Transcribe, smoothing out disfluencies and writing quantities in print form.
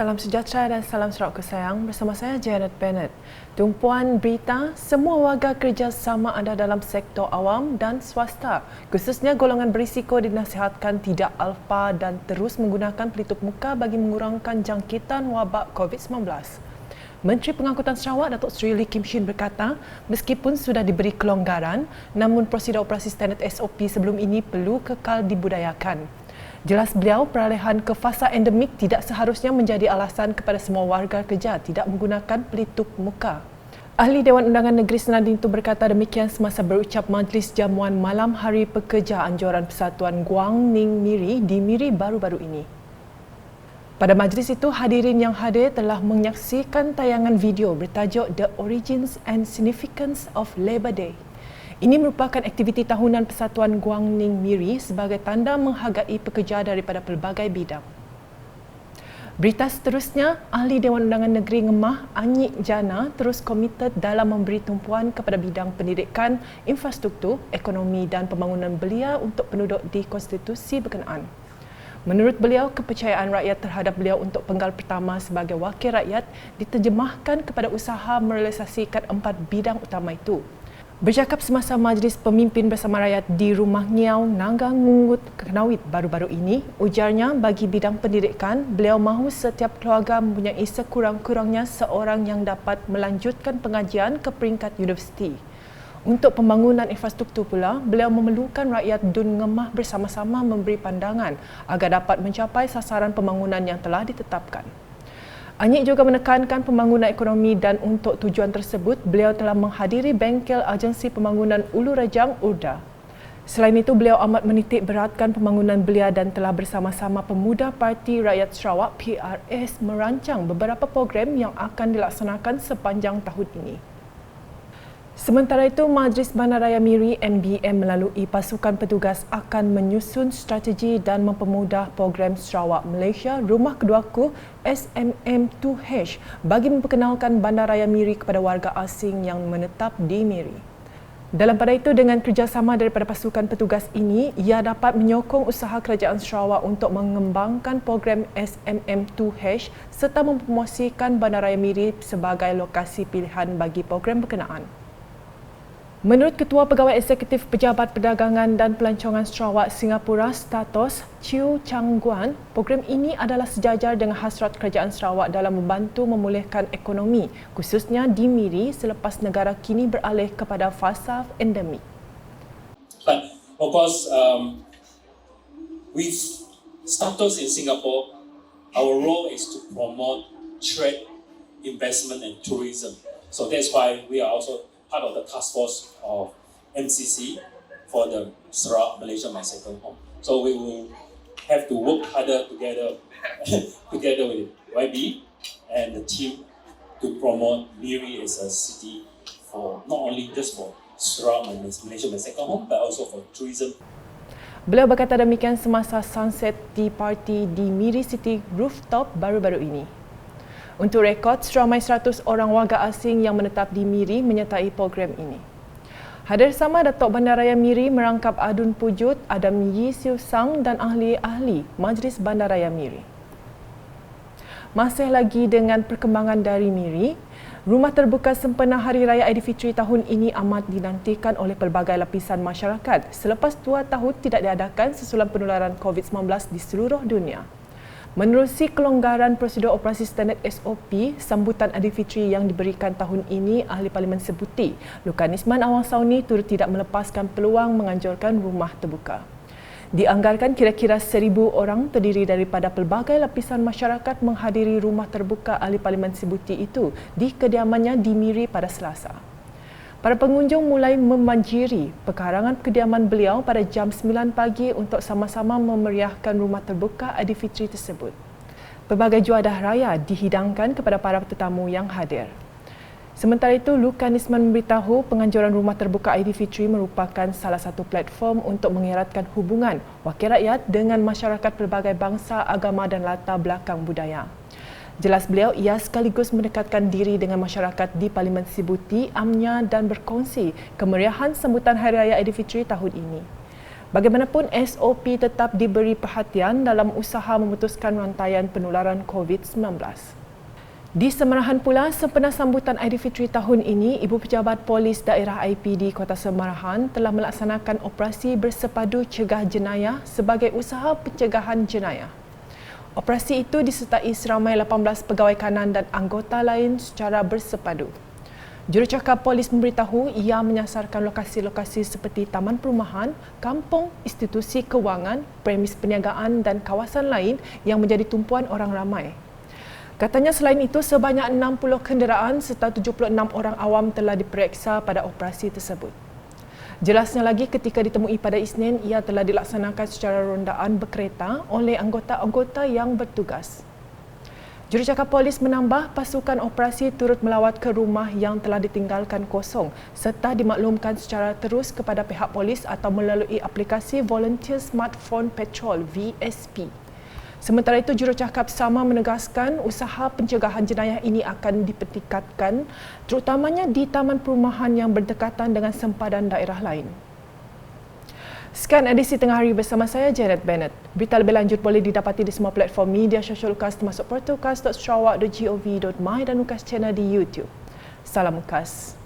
Salam sejahtera dan salam serak kesayang bersama saya Janet Bennett. Tumpuan berita, semua warga kerja sama ada dalam sektor awam dan swasta, khususnya golongan berisiko dinasihatkan tidak alfa dan terus menggunakan pelitup muka bagi mengurangkan jangkitan wabak COVID-19. Menteri Pengangkutan Sarawak Datuk Seri Lee Kim Shin berkata, meskipun sudah diberi kelonggaran, namun prosedur operasi standard SOP sebelum ini perlu kekal dibudayakan. Jelas beliau, peralihan ke fasa endemik tidak seharusnya menjadi alasan kepada semua warga kerja tidak menggunakan pelitup muka. Ahli Dewan Undangan Negeri Senanding itu berkata demikian semasa berucap Majlis Jamuan Malam Hari Pekerja Anjuran Persatuan Guang Ning Miri di Miri baru-baru ini. Pada majlis itu, hadirin yang hadir telah menyaksikan tayangan video bertajuk The Origins and Significance of Labour Day. Ini merupakan aktiviti tahunan Persatuan Guang Ning Miri sebagai tanda menghargai pekerja daripada pelbagai bidang. Berita seterusnya, Ahli Dewan Undangan Negeri Ngemah Anyik Jana terus komited dalam memberi tumpuan kepada bidang pendidikan, infrastruktur, ekonomi dan pembangunan belia untuk penduduk di konstitusi berkenaan. Menurut beliau, kepercayaan rakyat terhadap beliau untuk penggal pertama sebagai wakil rakyat diterjemahkan kepada usaha merealisasikan 4 bidang utama itu. Bercakap semasa majlis pemimpin bersama rakyat di Rumah Ngiau Nanggang Ngungut Kenawit baru-baru ini, ujarnya bagi bidang pendidikan, beliau mahu setiap keluarga mempunyai sekurang-kurangnya seorang yang dapat melanjutkan pengajian ke peringkat universiti. Untuk pembangunan infrastruktur pula, beliau memerlukan rakyat Dun Ngemah bersama-sama memberi pandangan agar dapat mencapai sasaran pembangunan yang telah ditetapkan. Anyik juga menekankan pembangunan ekonomi dan untuk tujuan tersebut, beliau telah menghadiri bengkel Agensi Pembangunan Ulu Rajang URDA. Selain itu, beliau amat menitik beratkan pembangunan belia dan telah bersama-sama Pemuda Parti Rakyat Sarawak PRS merancang beberapa program yang akan dilaksanakan sepanjang tahun ini. Sementara itu, Majlis Bandaraya Miri MBM melalui pasukan petugas akan menyusun strategi dan mempermudah program Sarawak Malaysia Rumah Keduaku SMM2H bagi memperkenalkan Bandaraya Miri kepada warga asing yang menetap di Miri. Dalam pada itu, dengan kerjasama daripada pasukan petugas ini, ia dapat menyokong usaha kerajaan Sarawak untuk mengembangkan program SMM2H serta mempromosikan Bandaraya Miri sebagai lokasi pilihan bagi program berkenaan. Menurut Ketua Pegawai Eksekutif Pejabat Perdagangan dan Pelancongan Sarawak Singapura Status Chiu Chang Guan, program ini adalah sejajar dengan hasrat Kerajaan Sarawak dalam membantu memulihkan ekonomi, khususnya di Miri selepas negara kini beralih kepada fasa endemik. But of course, with Status in Singapore, our role is to promote trade, investment and tourism. So that's why we are also part of the task force of MCC for the Sarawak Malaysia My Second Home. So we will have to work harder together with YB and the team to promote Miri as a city for not only just for Sarawak Malaysia My Second Home but also for tourism. Beliau berkata demikian semasa Sunset Tea Party di Miri City Rooftop baru-baru ini. Untuk rekod, seramai 100 orang warga asing yang menetap di Miri menyertai program ini. Hadir sama Datuk Bandaraya Miri merangkap Adun Pujut, Adam Yi Siu Sang dan ahli-ahli Majlis Bandaraya Miri. Masih lagi dengan perkembangan dari Miri, Rumah Terbuka Sempena Hari Raya Aidilfitri tahun ini amat dinantikan oleh pelbagai lapisan masyarakat selepas 2 tahun tidak diadakan sesulam penularan COVID-19 di seluruh dunia. Menerusi kelonggaran prosedur operasi standard SOP, sambutan Aidilfitri yang diberikan tahun ini, Ahli Parlimen Sebuti, Lukanisman Awang Sauni turut tidak melepaskan peluang menganjurkan rumah terbuka. Dianggarkan kira-kira 1,000 orang terdiri daripada pelbagai lapisan masyarakat menghadiri rumah terbuka Ahli Parlimen Sebuti itu di kediamannya di Miri pada Selasa. Para pengunjung mulai memanjiri pekarangan kediaman beliau pada jam 9 pagi untuk sama-sama memeriahkan rumah terbuka Aidilfitri tersebut. Pelbagai juadah raya dihidangkan kepada para tetamu yang hadir. Sementara itu, Lukanisman memberitahu penganjuran rumah terbuka Aidilfitri merupakan salah satu platform untuk mengeratkan hubungan wakil rakyat dengan masyarakat pelbagai bangsa, agama dan latar belakang budaya. Jelas beliau, ia sekaligus mendekatkan diri dengan masyarakat di Parlimen Sebuti, amnya dan berkongsi kemeriahan sambutan Hari Raya Aidilfitri tahun ini. Bagaimanapun, SOP tetap diberi perhatian dalam usaha memutuskan rantaian penularan COVID-19. Di Semarahan pula, sempena sambutan Aidilfitri tahun ini, Ibu Pejabat Polis Daerah IPD Kota Semarahan telah melaksanakan operasi bersepadu cegah jenayah sebagai usaha pencegahan jenayah. Operasi itu disertai seramai 18 pegawai kanan dan anggota lain secara bersepadu. Jurucakap Polis memberitahu ia menyasarkan lokasi-lokasi seperti taman perumahan, kampung, institusi kewangan, premis perniagaan dan kawasan lain yang menjadi tumpuan orang ramai. Katanya selain itu, sebanyak 60 kenderaan serta 76 orang awam telah diperiksa pada operasi tersebut. Jelasnya lagi, ketika ditemui pada Isnin, ia telah dilaksanakan secara rondaan berkereta oleh anggota-anggota yang bertugas. Jurucakap Polis menambah, pasukan operasi turut melawat ke rumah yang telah ditinggalkan kosong serta dimaklumkan secara terus kepada pihak polis atau melalui aplikasi Volunteer Smartphone Patrol VSP. Sementara itu, jurucakap sama menegaskan usaha pencegahan jenayah ini akan dipertingkatkan terutamanya di taman perumahan yang berdekatan dengan sempadan daerah lain. Sekian edisi Tengah Hari bersama saya, Janet Bennett. Berita lebih lanjut boleh didapati di semua platform media sosial UKAS termasuk portal ukas.sarawak.gov.my dan UKAS Channel di YouTube. Salam UKAS.